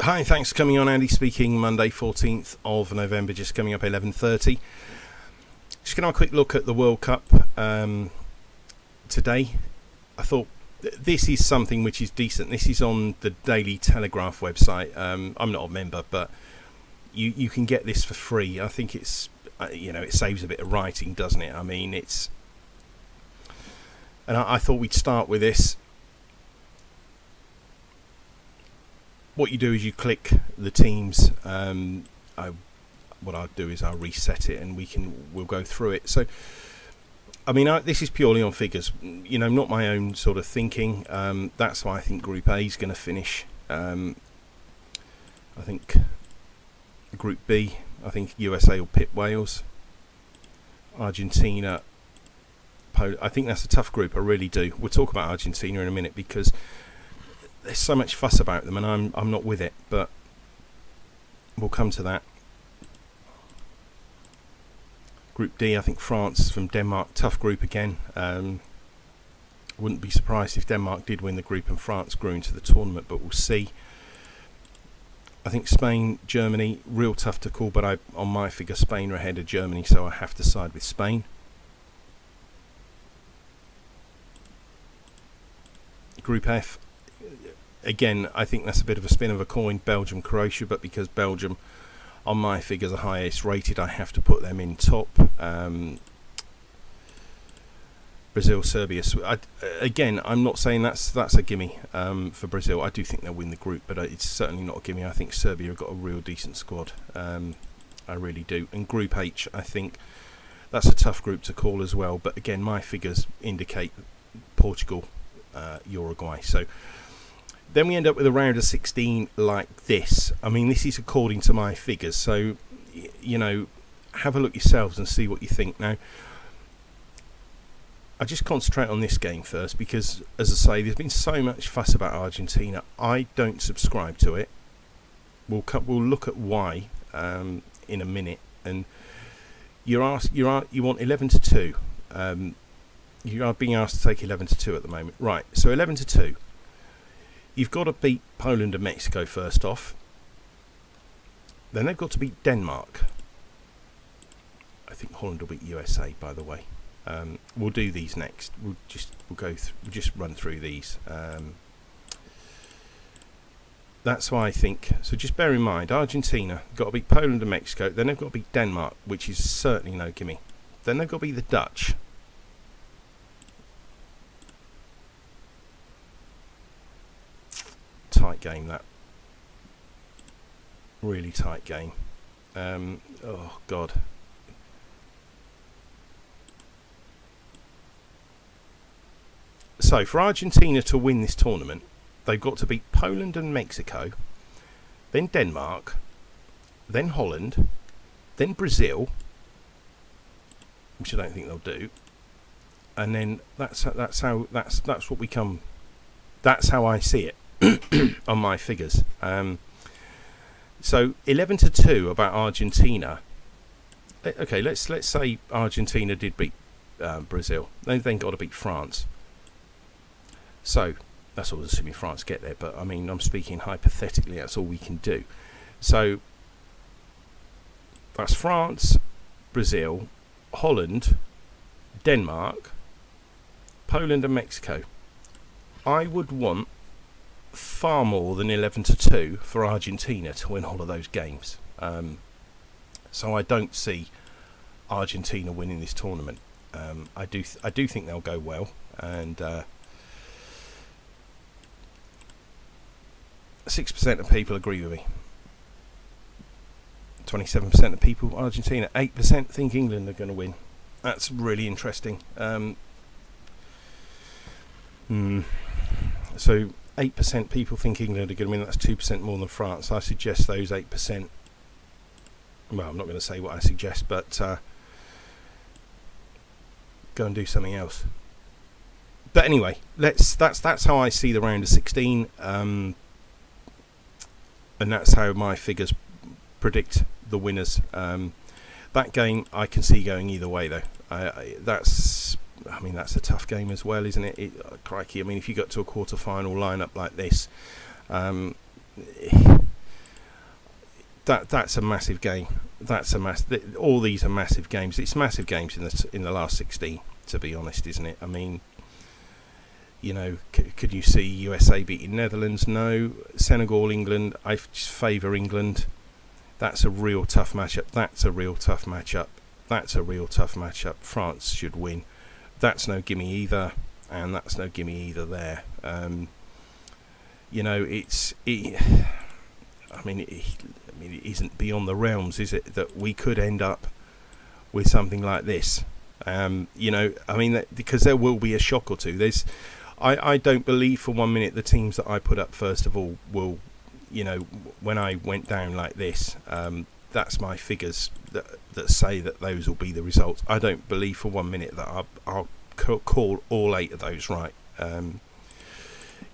Hi, thanks for coming on. Andy speaking. Monday 14th of November, just coming up 11:30. Just going to have a quick look at the World Cup today. I thought this is something which is decent. This is on the Daily Telegraph website. I'm not a member, but you can get this for free. I think it's it saves a bit of writing, doesn't it? I mean, I thought we'd start with this. What you do is you click the teams. What I'll do is I'll reset it and we'll go through it. So, I mean, this is purely on figures. Not my own sort of thinking. That's why I think Group A is going to finish. I think Group B. I think USA will pit Wales. Argentina. I think that's a tough group. I really do. We'll talk about Argentina in a minute because there's so much fuss about them, and I'm not with it, but we'll come to that. Group D, I think France from Denmark, tough group again. Wouldn't be surprised if Denmark did win the group and France grew into the tournament, but we'll see. I think Spain, Germany, real tough to call, but on my figure, Spain are ahead of Germany, so I have to side with Spain. Group F. Again, I think that's a bit of a spin of a coin, Belgium, Croatia, but because Belgium, on my figures, are highest rated, I have to put them in top. Brazil, Serbia. Again, I'm not saying that's a gimme for Brazil. I do think they'll win the group, but it's certainly not a gimme. I think Serbia have got a real decent squad. I really do. And Group H, I think that's a tough group to call as well. But again, my figures indicate Portugal, Uruguay. So then we end up with a round of 16 like this. I mean, this is according to my figures. So, have a look yourselves and see what you think. Now, I just concentrate on this game first because, as I say, there's been so much fuss about Argentina. I don't subscribe to it. We'll look at why in a minute. And you want 11-2. You are being asked to take 11-2 at the moment, right? So 11-2. You've got to beat Poland and Mexico first off. Then they've got to beat Denmark. I think Holland will beat USA, by the way. We'll do these next. We'll just run through these. That's why I think. So just bear in mind, Argentina got to beat Poland and Mexico. Then they've got to beat Denmark, which is certainly no gimme. Then they've got to beat the Dutch. Tight game, that. Really tight game. Oh God. So for Argentina to win this tournament, they've got to beat Poland and Mexico, then Denmark, then Holland, then Brazil, which I don't think they'll do, and then that's what we come. That's how I see it. On my figures. So 11-2 about Argentina. Okay, let's say Argentina did beat Brazil. They've then got to beat France. So that's all assuming France get there, but I mean, I'm speaking hypothetically. That's all we can do. So that's France, Brazil, Holland, Denmark, Poland, and Mexico. I would want far more than 11-2 for Argentina to win all of those games. So I don't see Argentina winning this tournament. I do think they'll go well, and 6% of people agree with me. 27% of people Argentina. 8% think England are going to win. That's really interesting. So 8% people think England are going to win. That's 2% more than France. I suggest those 8%. Well, I'm not going to say what I suggest, but go and do something else. But anyway, that's how I see the round of 16, and that's how my figures predict the winners. That game I can see going either way, though. That's a tough game as well, isn't it? Crikey! I mean, if you got to a quarter-final lineup like this, that's a massive game. All these are massive games. It's massive games in the last 16, to be honest, isn't it? I mean, you know, could you see USA beating Netherlands? No. Senegal, England. I just favour England. That's a real tough matchup. France should win. That's no gimme either, and that's no gimme either there. You know, I mean, it isn't beyond the realms, is it, that we could end up with something like this? You know, I mean, because there will be a shock or two. I don't believe for 1 minute the teams that I put up first of all will, you know, when I went down like this, that's my figures that say that those will be the results. I don't believe for 1 minute that I'll call all 8 of those right.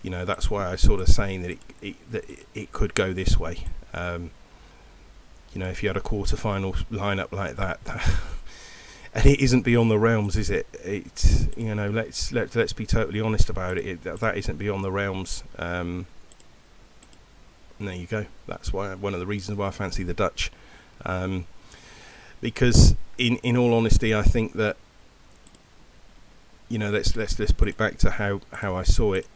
You know, that's why I sort of saying that it could go this way. You know, if you had a quarter-final lineup like that, and it isn't beyond the realms, is it? It's, you know, let's be totally honest about it. That isn't beyond the realms. And there you go. That's why one of the reasons why I fancy the Dutch, because in all honesty, I think that, you know, let's put it back to how I saw it.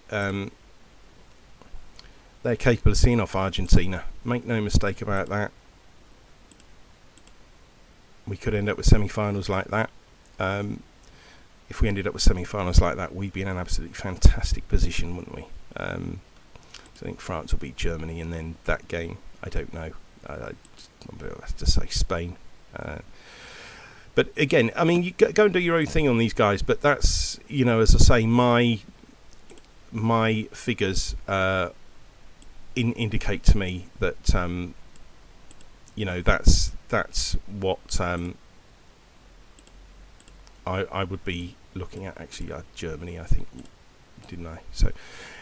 They're capable of seeing off Argentina. Make no mistake about that. We could end up with semi-finals like that. If we ended up with semi-finals like that, we'd be in an absolutely fantastic position, wouldn't we? So I think France will beat Germany, and then that game, I don't know. I have to say Spain. But again, I mean, you go and do your own thing on these guys. But that's, you know, as I say, my figures indicate to me that you know, that's what I would be looking at. Actually, Germany, I think, didn't I? So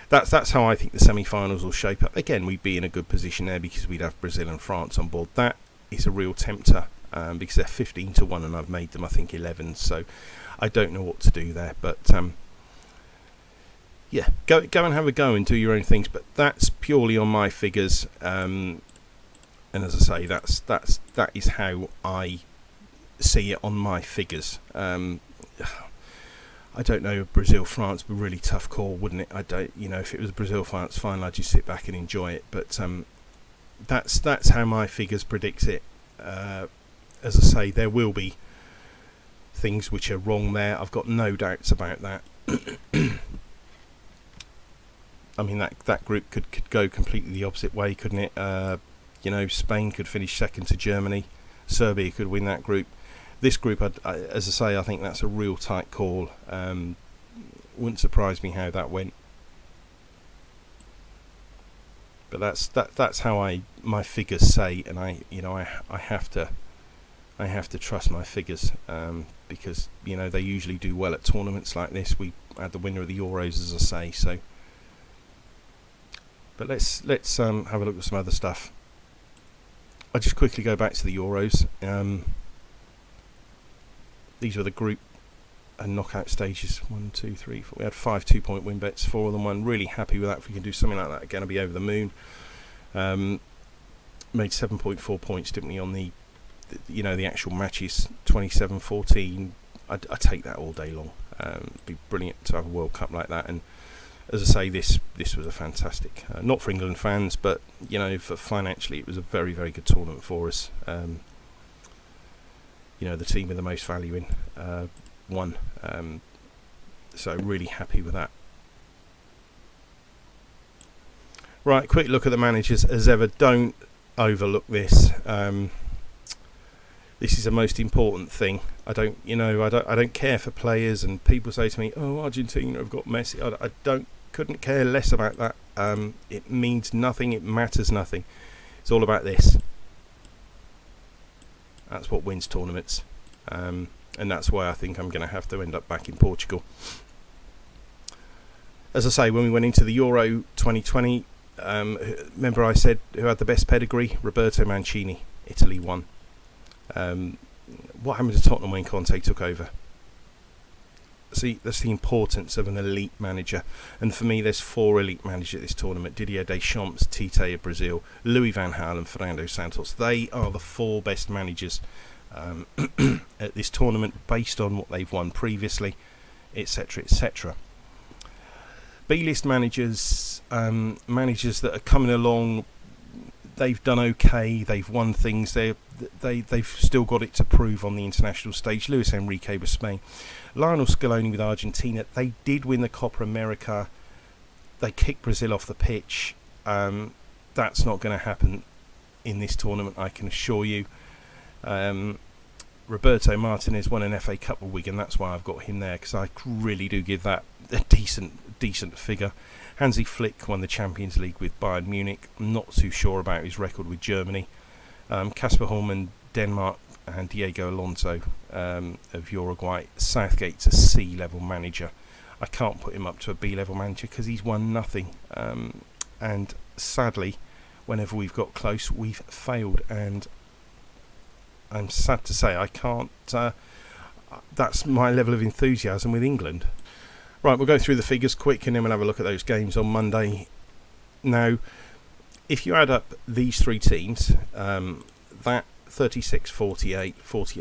that's how I think the semi-finals will shape up. Again, we'd be in a good position there because we'd have Brazil and France on board. That is a real tempter, because they're 15-1 and I've made them, I think, 11. So I don't know what to do there, but yeah, go and have a go and do your own things. But that's purely on my figures, and as I say, that is how I see it on my figures. I don't know, Brazil France would be a really tough call, wouldn't it? I don't, you know, if it was Brazil France final, I'd just sit back and enjoy it. But that's how my figures predicts it. As I say, there will be things which are wrong there. I've got no doubts about that. I mean, that group could go completely the opposite way, couldn't it? You know, Spain could finish second to Germany. Serbia could win that group. This group, as I say, I think that's a real tight call. Wouldn't surprise me how that went. But that's how my figures say, and I have to trust my figures, because, you know, they usually do well at tournaments like this. We had the winner of the Euros, as I say. So, but let's have a look at some other stuff. I'll just quickly go back to the Euros. These were the group and knockout stages. 1, 2, 3, 4. We had 5 2-point win bets. 4 of them won. Really happy with that. If we can do something like that again, I'll be over the moon. Made 7.4 points, didn't we, on the actual matches? 27-14. I'd take that all day long. It'd be brilliant to have a World Cup like that. And as I say, this was a fantastic, not for England fans, but, you know, for financially, it was a very, very good tournament for us. You know, the team with the most value in won, so really happy with that. Right, quick look at the managers. As ever, don't overlook this. This is the most important thing. I don't care for players, and people say to me, "Oh, Argentina have got Messi." I couldn't care less about that. It means nothing. It matters nothing. It's all about this. That's what wins tournaments, and that's why I think I'm going to have to end up back in Portugal. As I say, when we went into the Euro 2020, remember I said who had the best pedigree? Roberto Mancini. Italy won. What happened to Tottenham when Conte took over? See, that's the importance of an elite manager. And for me, there's 4 elite managers at this tournament: Didier Deschamps, Tite of Brazil, Louis van Gaal and Fernando Santos. They are the 4 best managers at this tournament, based on what they've won previously, etc., etc. B-list managers, managers that are coming along, they've done okay, they've won things, they've still got it to prove on the international stage. Luis Enrique with Spain, Lionel Scaloni with Argentina. They did win the Copa America. They kicked Brazil off the pitch. That's not going to happen in this tournament, I can assure you. Roberto Martinez won an FA Cup with Wigan. That's why I've got him there, because I really do give that a decent figure. Hansi Flick won the Champions League with Bayern Munich. I'm not too sure about his record with Germany. Kasper Holman, Denmark, and Diego Alonso of Uruguay. Southgate's a C-level manager. I can't put him up to a B-level manager because he's won nothing. And sadly, whenever we've got close, we've failed. And I'm sad to say I can't. That's my level of enthusiasm with England. Right, we'll go through the figures quick and then we'll have a look at those games on Monday. Now, if you add up these 3 teams, that 36, 48, that's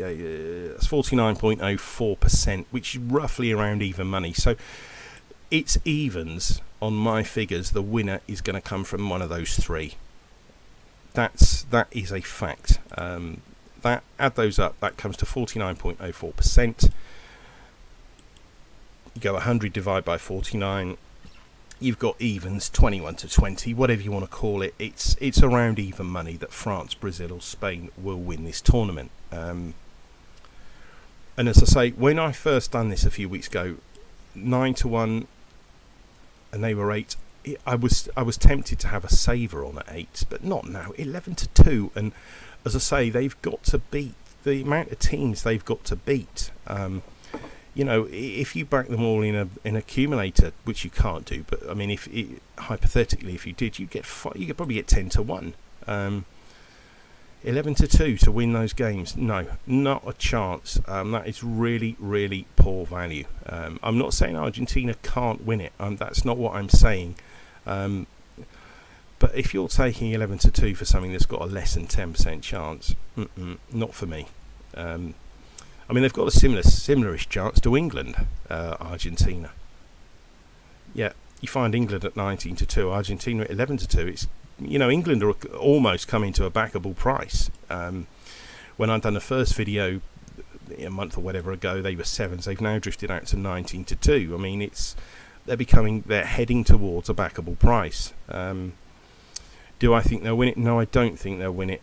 49.04%, which is roughly around even money. So it's evens on my figures. The winner is going to come from one of those 3. That is a fact. Add those up, that comes to 49.04%. You go 100 divided by 49, you've got evens, 21 to 20, whatever you want to call it. It's around even money that France, Brazil or Spain will win this tournament. And as I say, when I first done this a few weeks ago, 9 to 1 and they were 8, I was tempted to have a saver on at 8, but not now. 11 to 2, and as I say, they've got to beat the amount of teams they've got to beat. You know, if you back them all in an accumulator, which you can't do, but I mean, hypothetically, if you did, you could probably get 10 to 1, 11 to 2 to win those games. No, not a chance. That is really, really poor value. I'm not saying Argentina can't win it. That's not what I'm saying. But if you're taking 11 to 2 for something that's got a less than 10% chance, not for me. I mean, they've got a similarish chance to England, Argentina. Yeah, you find England at 19 to 2, Argentina at 11 to 2. It's, you know, England are almost coming to a backable price. When I'd done the first video a month or whatever ago, they were 7s. They've now drifted out to 19 to 2. I mean, they're heading towards a backable price. Do I think they'll win it? No, I don't think they'll win it.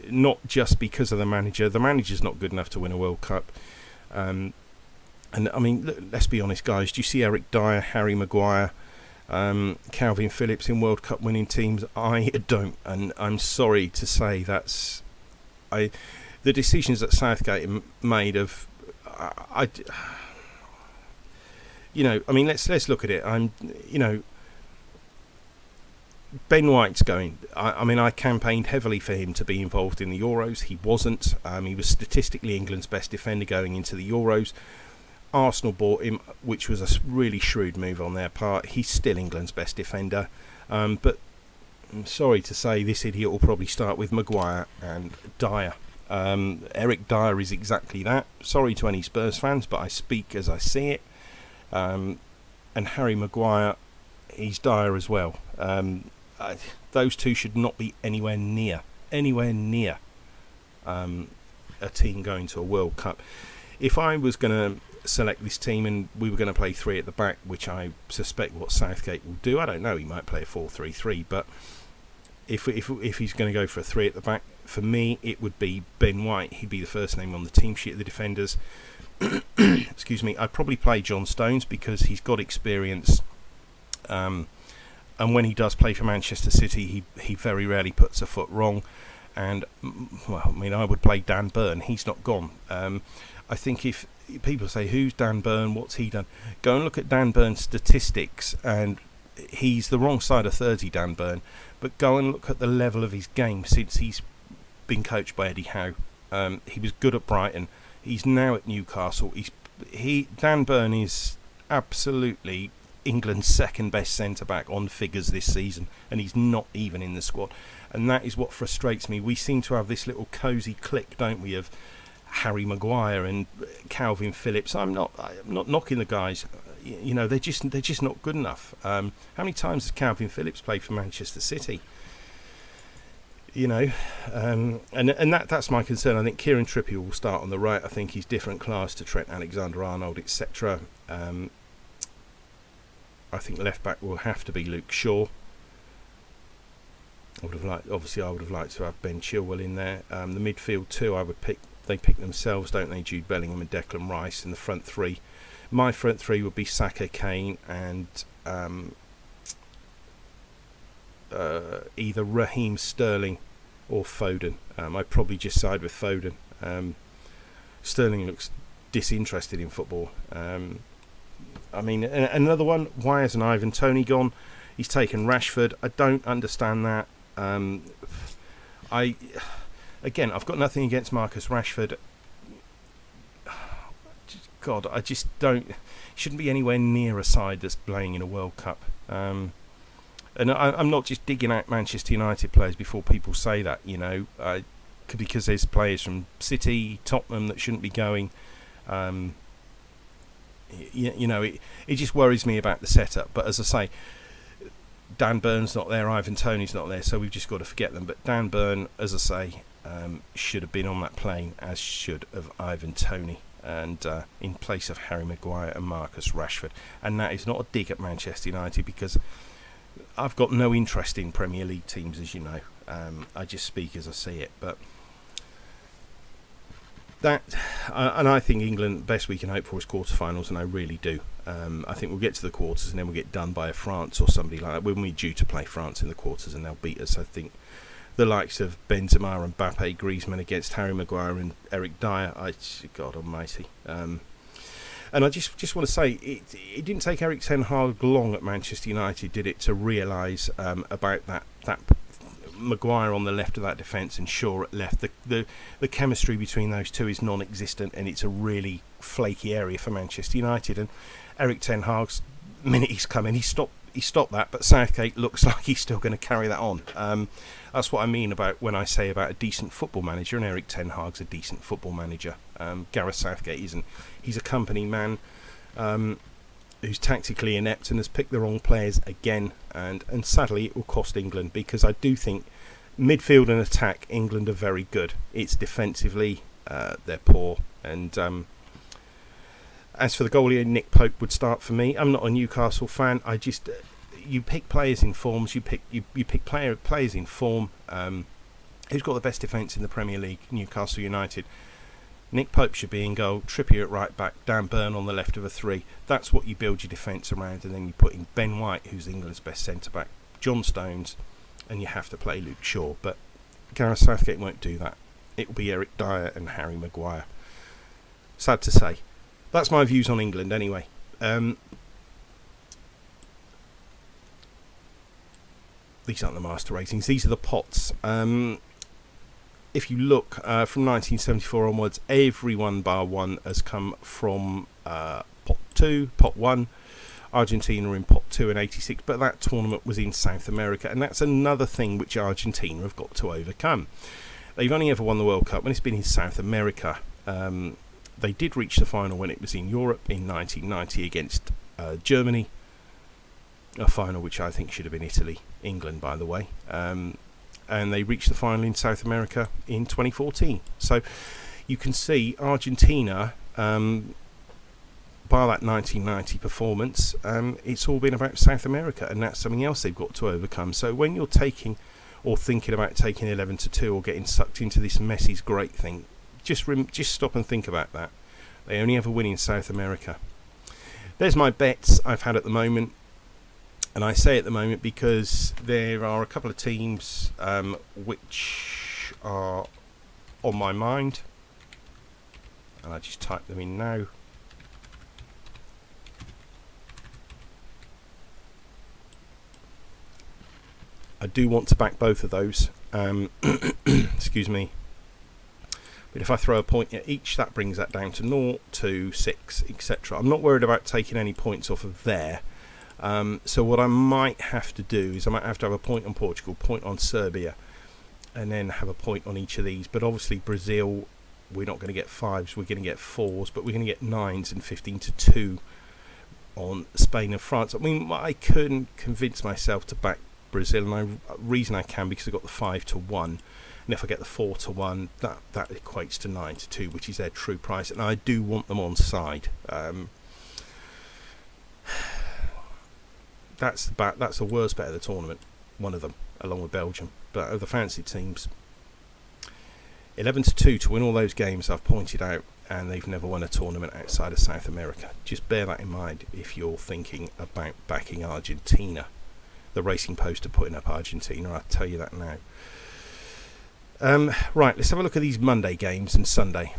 Not just because of the manager. The manager's not good enough to win a World Cup. And I mean, look, let's be honest, guys. Do you see Eric Dyer, Harry Maguire, Calvin Phillips in World Cup winning teams? I don't, and I'm sorry to say the decisions that Southgate made of, you know, I mean, let's look at it. Ben White's going. I mean, I campaigned heavily for him to be involved in the Euros. He wasn't. He was statistically England's best defender going into the Euros. Arsenal bought him, which was a really shrewd move on their part. He's still England's best defender. But I'm sorry to say, this idiot will probably start with Maguire and Dyer. Eric Dyer is exactly that. Sorry to any Spurs fans, but I speak as I see it. And Harry Maguire, he's Dyer as well. Those two should not be anywhere near a team going to a World Cup. If I was going to select this team and we were going to play 3 at the back, which I suspect what Southgate will do, I don't know, he might play a 4-3-3, but if he's going to go for a 3 at the back, for me it would be Ben White. He'd be the first name on the team sheet of the defenders. Excuse me. I'd probably play John Stones because he's got experience. And when he does play for Manchester City, he very rarely puts a foot wrong. And, well, I mean, I would play Dan Burn. He's not gone. I think if people say, who's Dan Burn, what's he done? Go and look at Dan Burn's statistics, and he's the wrong side of 30, Dan Burn. But go and look at the level of his game since he's been coached by Eddie Howe. He was good at Brighton. He's now at Newcastle. Dan Burn is absolutely England's second best centre-back on figures this season, and he's not even in the squad. And that is what frustrates me. We seem to have this little cosy clique, don't we, of Harry Maguire and Calvin Phillips. I'm not knocking the guys. You know, they're just not good enough. How many times has Calvin Phillips played for Manchester City? You know, and that's my concern. I think Kieran Trippier will start on the right. I think he's different class to Trent Alexander-Arnold, etc. I think left back will have to be Luke Shaw. I would have liked to have Ben Chilwell in there. The midfield two, they pick themselves, don't they? Jude Bellingham and Declan Rice. And the front three, my front three would be Saka, Kane, and either Raheem Sterling or Foden. I'd probably just side with Foden. Sterling looks disinterested in football. I mean, another one, why hasn't Ivan Toney gone? He's taken Rashford. I don't understand that. I've got nothing against Marcus Rashford. God, I just don't. Shouldn't be anywhere near a side that's playing in a World Cup. And I'm not just digging out Manchester United players before people say that, you know, because there's players from City, Tottenham that shouldn't be going. You know, it just worries me about the setup. But as I say, Dan Burn's not there, Ivan Toney's not there, so we've just got to forget them. But Dan Burn, as I say, should have been on that plane, as should have Ivan Toney, and in place of Harry Maguire and Marcus Rashford. And that is not a dig at Manchester United, because I've got no interest in Premier League teams, as you know. I just speak as I see it. But and I think England, best we can hope for is quarterfinals, and I really do. I think we'll get to the quarters and then we'll get done by a France or somebody like that. When we're due to play France in the quarters, and they'll beat us. I think the likes of Benzema and Mbappe, Griezmann against Harry Maguire and Eric Dyer. God almighty. And I just want to say, it didn't take Eric Ten Hag long at Manchester United, did it, to realise about that Maguire on the left of that defence and Shaw at left. The chemistry between those two is non-existent, and it's a really flaky area for Manchester United. And Eric Ten Hag's minute he's come in, he stopped that, but Southgate looks like he's still going to carry that on. That's what I mean about when I say about a decent football manager, and Eric Ten Hag's a decent football manager. Gareth Southgate isn't. He's a company man who's tactically inept and has picked the wrong players again, and sadly it will cost England, because I do think midfield and attack, England are very good. It's defensively they're poor. And as for the goalie, Nick Pope would start for me. I'm not a Newcastle fan. I just you pick players in forms. You pick players in form. Who's got the best defence in the Premier League? Newcastle United. Nick Pope should be in goal, Trippier at right back, Dan Burn on the left of a three. That's what you build your defence around, and then you put in Ben White, who's England's best centre-back, John Stones, and you have to play Luke Shaw. But Gareth Southgate won't do that. It will be Eric Dyer and Harry Maguire. Sad to say. That's my views on England anyway. These aren't the master ratings, these are the pots. If you look from 1974 onwards, everyone bar one has come from pot 2, pot 1. Argentina in pot 2 in 86, but that tournament was in South America, and that's another thing which Argentina have got to overcome. They've only ever won the World Cup when it's been in South America. They did reach the final when it was in Europe in 1990 against Germany, a final which I think should have been Italy, England by the way. And they reached the final in South America in 2014. So you can see Argentina, by that 1990 performance, it's all been about South America, and that's something else they've got to overcome. So when you're taking or thinking about taking 11-2 or getting sucked into this Messi's great thing, just stop and think about that. They only ever win in South America. There's my bets I've had at the moment. And I say at the moment because there are a couple of teams which are on my mind. And I just type them in now. I do want to back both of those. Excuse me. But if I throw a point at each, that brings that down to 0, 2, 6, etc. I'm not worried about taking any points off of there. So what I might have to do is I might have to have a point on Portugal, point on Serbia, and then have a point on each of these. But obviously Brazil, we're not going to get 5s, we're going to get 4s, but we're going to get 9s and 15-2 on Spain and France. I mean, I couldn't convince myself to back Brazil, and the reason I can because I got the 5-1, and if I get the 4-1, that equates to 9-2, which is their true price, and I do want them on side. That's the worst bet of the tournament, one of them, along with Belgium. But of the fancy teams, 11-2 to win all those games I've pointed out, and they've never won a tournament outside of South America. Just bear that in mind if you're thinking about backing Argentina. The Racing Post are putting up Argentina, I'll tell you that now. Right, let's have a look at these Monday games and Sunday.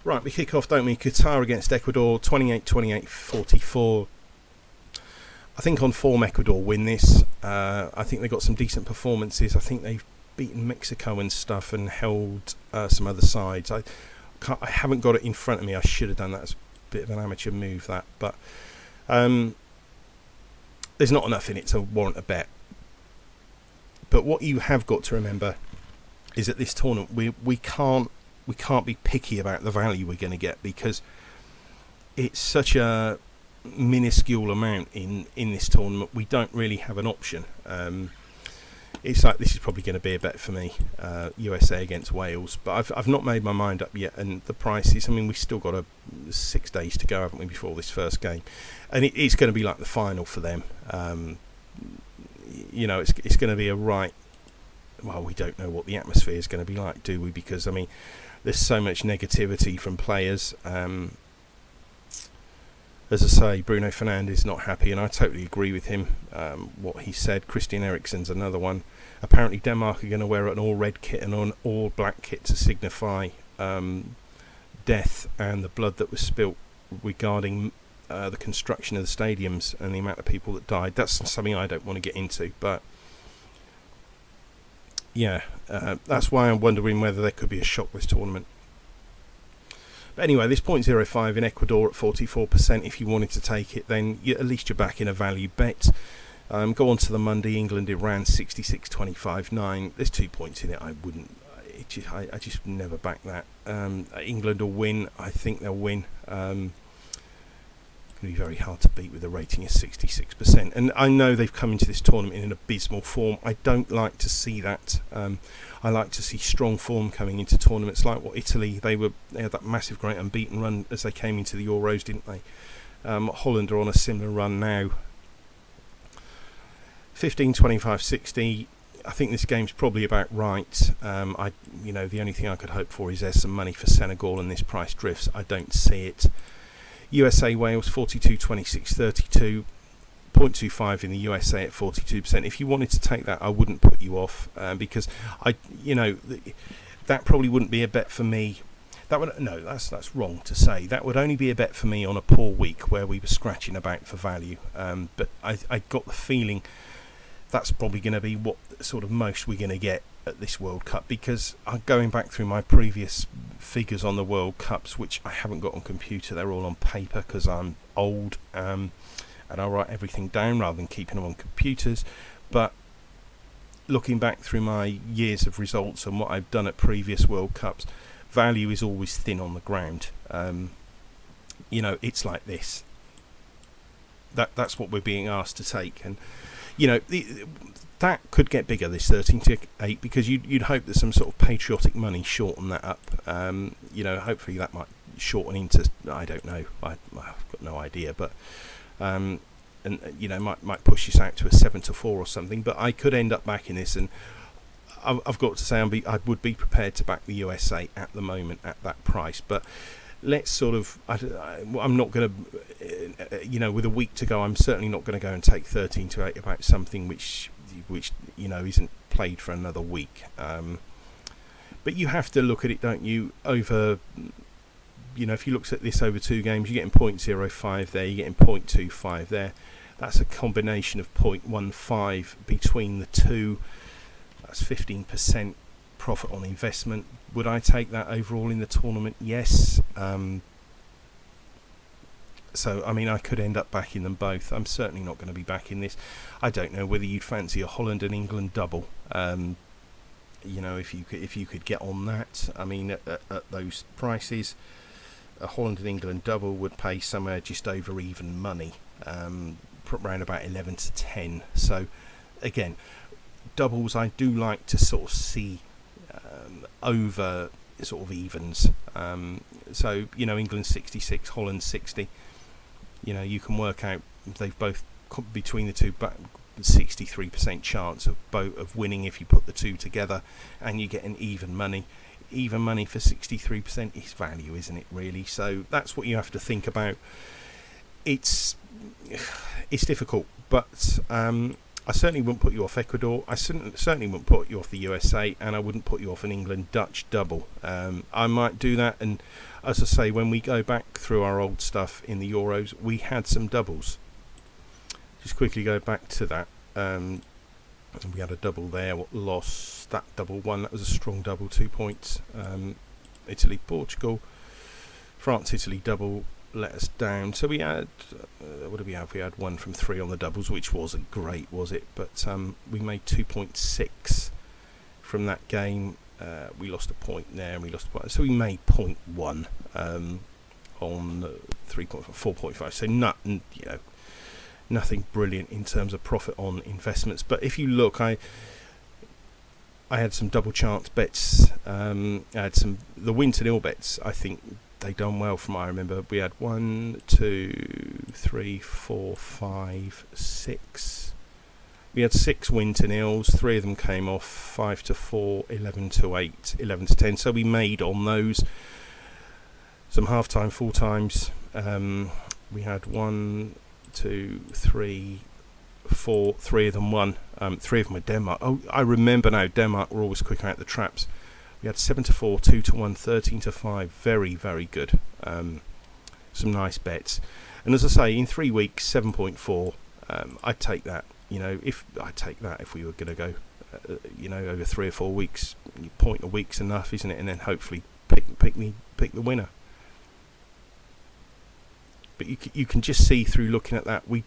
Right, we kick off, don't we? Qatar against Ecuador, 28-28, 44. I think on form Ecuador win this. I think they got some decent performances. I think they've beaten Mexico and stuff and held some other sides. I haven't got it in front of me. I should have done that. It's a bit of an amateur move, that. But there's not enough in it to warrant a bet. But what you have got to remember is that this tournament we can't be picky about the value we're going to get, because it's such a minuscule amount in this tournament. We don't really have an option. It's like, this is probably going to be a bet for me, USA against Wales, but I've not made my mind up yet, and the prices, I mean, we've still got 6 days to go, haven't we, before this first game, and it's going to be like the final for them. You know, it's going to be a right, well, we don't know what the atmosphere is going to be like, do we? Because, I mean, there's so much negativity from players. As I say, Bruno Fernandes not happy, and I totally agree with him, what he said. Christian Eriksen's another one. Apparently Denmark are going to wear an all-red kit and an all-black kit to signify death and the blood that was spilt regarding the construction of the stadiums and the amount of people that died. That's something I don't want to get into, but yeah, that's why I'm wondering whether there could be a shock this tournament. But anyway, this 0.05 in Ecuador at 44%. If you wanted to take it, then at least you're back in a value bet. Go on to the Monday, England, Iran, 66-25-9. There's 2 points in it. I wouldn't. I just never back that. England will win. I think they'll win. Going to be very hard to beat with a rating of 66%. And I know they've come into this tournament in an abysmal form. I don't like to see that. I like to see strong form coming into tournaments like what Italy. They had that massive, great unbeaten run as they came into the Euros, didn't they? Holland are on a similar run now. 15-25-60. I think this game's probably about right. The only thing I could hope for is there's some money for Senegal and this price drifts. I don't see it. USA Wales 42-26-32. 0.25 in the USA at 42%. If you wanted to take that, I wouldn't put you off, because that probably wouldn't be a bet for me. That's wrong to say. That would only be a bet for me on a poor week where we were scratching about for value. But I got the feeling that's probably going to be what sort of most we're going to get at this World Cup, because going back through my previous figures on the World Cups, which I haven't got on computer, they're all on paper because I'm old, and I write everything down rather than keeping them on computers. But looking back through my years of results and what I've done at previous World Cups, value is always thin on the ground. It's like this. That's what we're being asked to take, and that could get bigger, this 13-8, because you'd hope that some sort of patriotic money shorten that up. Hopefully that might shorten into, I don't know, I've got no idea, but might push this out to a 7-4 or something. But I could end up backing this, and I've got to say I would be prepared to back the USA at the moment at that price. But let's sort of, I'm not going to, with a week to go, I'm certainly not going to go and take 13-8 about something which isn't played for another week. But you have to look at it, don't you, over, if you look at this over 2 games, you're getting 0.05 there, you're getting 0.25 there. That's a combination of 0.15 between the two. That's 15%. profit on investment. Would I take that overall in the tournament? Yes. So, I mean, I could end up backing them both. I'm certainly not going to be backing this. I don't know whether you'd fancy a Holland and England double. You know, if you could get on that. I mean, at those prices, a Holland and England double would pay somewhere just over even money, around about 11 to 10. So, again, doubles I do like to sort of see over sort of evens. So, you know, England 66, Holland 60. You know, you can work out they've both between the two, but 63% chance of both of winning if you put the two together, and you get an even money. Even money for 63% is value, isn't it? Really. So that's what you have to think about. It's difficult, but I certainly wouldn't put you off Ecuador. I certainly wouldn't put you off the USA, and I wouldn't put you off an England-Dutch double. I might do that, and as I say, when we go back through our old stuff in the Euros, we had some doubles. Just quickly go back to that. We had a double there. What lost? That double won. That was a strong double, 2 points. Italy, Portugal, France, Italy double let us down. So we had what did we have? We had 1 from 3 on the doubles, which wasn't great, was it? But we made 2.6 from that game. We lost a point there, and we lost a point. So we made 0.1 on 3.5, 4.5. So nothing, you know, nothing brilliant in terms of profit on investments. But if you look, I had some double chance bets. I had the win to nil bets. I think they done well from what I remember. We had 1, 2, 3, 4, 5, 6. We had 6 win to nils. 3 of them came off. 5 to 4, 11 to 8, 11 to 10. So we made on those some half time, full times. We had 1, 2, 3, 4. 3 of them won. 3 of them were Denmark. Oh, I remember now. Denmark were always quicker out the traps. We had 7 to 4, 2 to 1, 13 to 5. Very, very good. Some nice bets. And as I say, in 3 weeks, 7.4. I'd take that. You know, if we were going to go, you know, over 3 or 4 weeks, point a week's enough, isn't it? And then hopefully pick the winner. But you can just see through looking at that, we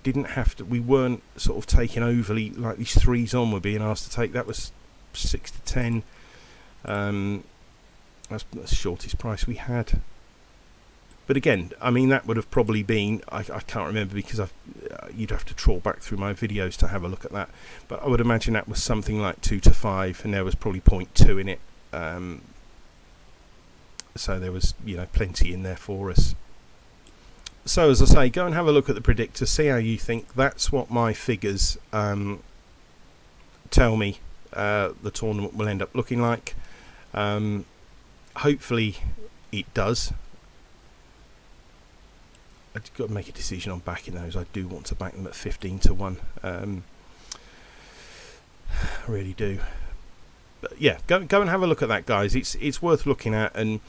weren't sort of taking overly, like these threes on were being asked to take. That was 6 to 10. That's the shortest price we had. But again, I mean, that would have probably been, I can't remember because you'd have to trawl back through my videos to have a look at that. But I would imagine that was something like 2 to 5, and there was probably 0.2 in it. So there was, you know, plenty in there for us. So as I say, go and have a look at the predictor, see how you think. That's what my figures tell me the tournament will end up looking like. Hopefully it does. I've got to make a decision on backing those. I do want to back them at 15 to 1. I really do. But yeah, go and have a look at that, guys. It's worth looking at and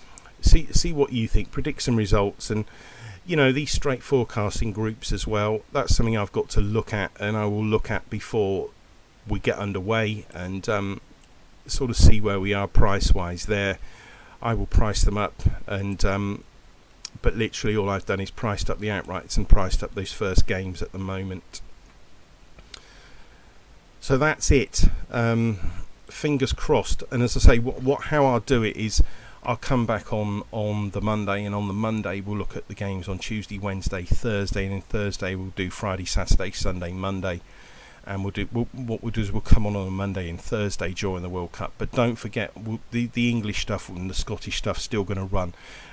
see what you think. Predict some results, and you know, these straight forecasting groups as well. That's something I've got to look at, and I will look at before we get underway, and sort of see where we are price wise there. I will price them up, and but literally all I've done is priced up the outrights and priced up those first games at the moment. So that's it. Fingers crossed. And as I say, how I'll do it is I'll come back on the Monday, and on the Monday we'll look at the games on Tuesday, Wednesday, Thursday, and then Thursday we'll do Friday, Saturday, Sunday, Monday. And what we'll do is we'll come on a Monday and Thursday during the World Cup. But don't forget, the English stuff and the Scottish stuff still going to run,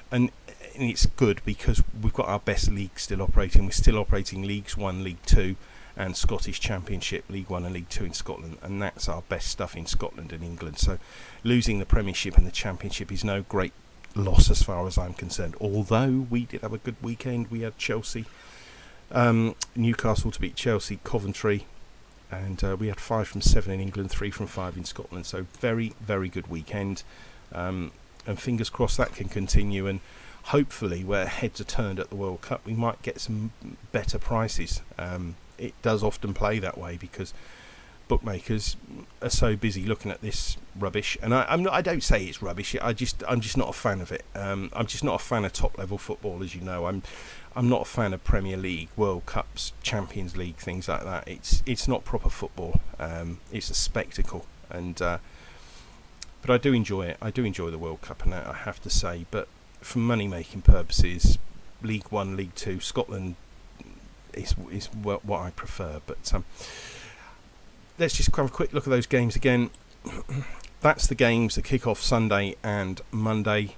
and it's good because we've got our best leagues still operating. We're still operating Leagues 1, League 2, and Scottish Championship, League 1 and League 2 in Scotland, and that's our best stuff in Scotland and England. So losing the Premiership and the Championship is no great loss as far as I'm concerned. Although we did have a good weekend. We had Chelsea, Newcastle to beat Chelsea, Coventry. And we had 5 from 7 in England, 3 from 5 in Scotland. So very, very good weekend. And fingers crossed that can continue. And hopefully, where heads are turned at the World Cup, we might get some better prices. It does often play that way because bookmakers are so busy looking at this rubbish, and I don't say it's rubbish. I'm just not a fan of it. I'm just not a fan of top level football, as you know. I'm not a fan of Premier League, World Cups, Champions League, things like that. It's not proper football. It's a spectacle, and but I do enjoy it. I do enjoy the World Cup, and I have to say. But for money making purposes, League One, League Two, Scotland is what I prefer. But let's just have a quick look at those games again. That's the games that kick off Sunday and Monday.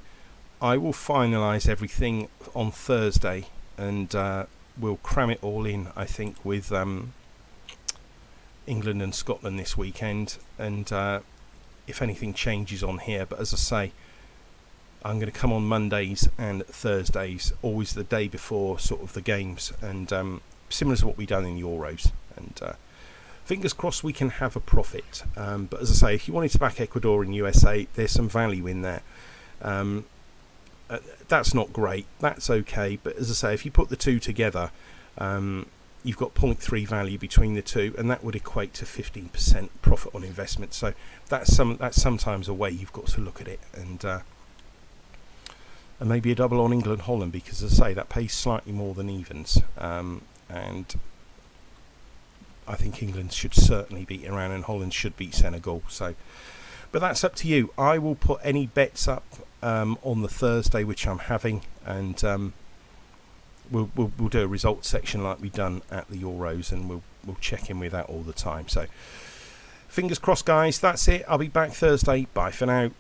I will finalise everything on Thursday, and we'll cram it all in, I think, with England and Scotland this weekend. And if anything changes on here, but as I say, I'm going to come on Mondays and Thursdays, always the day before sort of the games, and similar to what we've done in Euros. And fingers crossed we can have a profit. But as I say, if you wanted to back Ecuador and USA, there's some value in there. That's not great. That's okay. But as I say, if you put the two together, you've got 0.3 value between the two, and that would equate to 15% profit on investment. So that's sometimes a way you've got to look at it, and maybe a double on England Holland, because as I say, that pays slightly more than evens, and I think England should certainly beat Iran and Holland should beat Senegal. So, but that's up to you. I will put any bets up on the Thursday, which I'm having, and we'll do a results section like we've done at the Euros, and we'll check in with that all the time. So, fingers crossed, guys. That's it. I'll be back Thursday. Bye for now.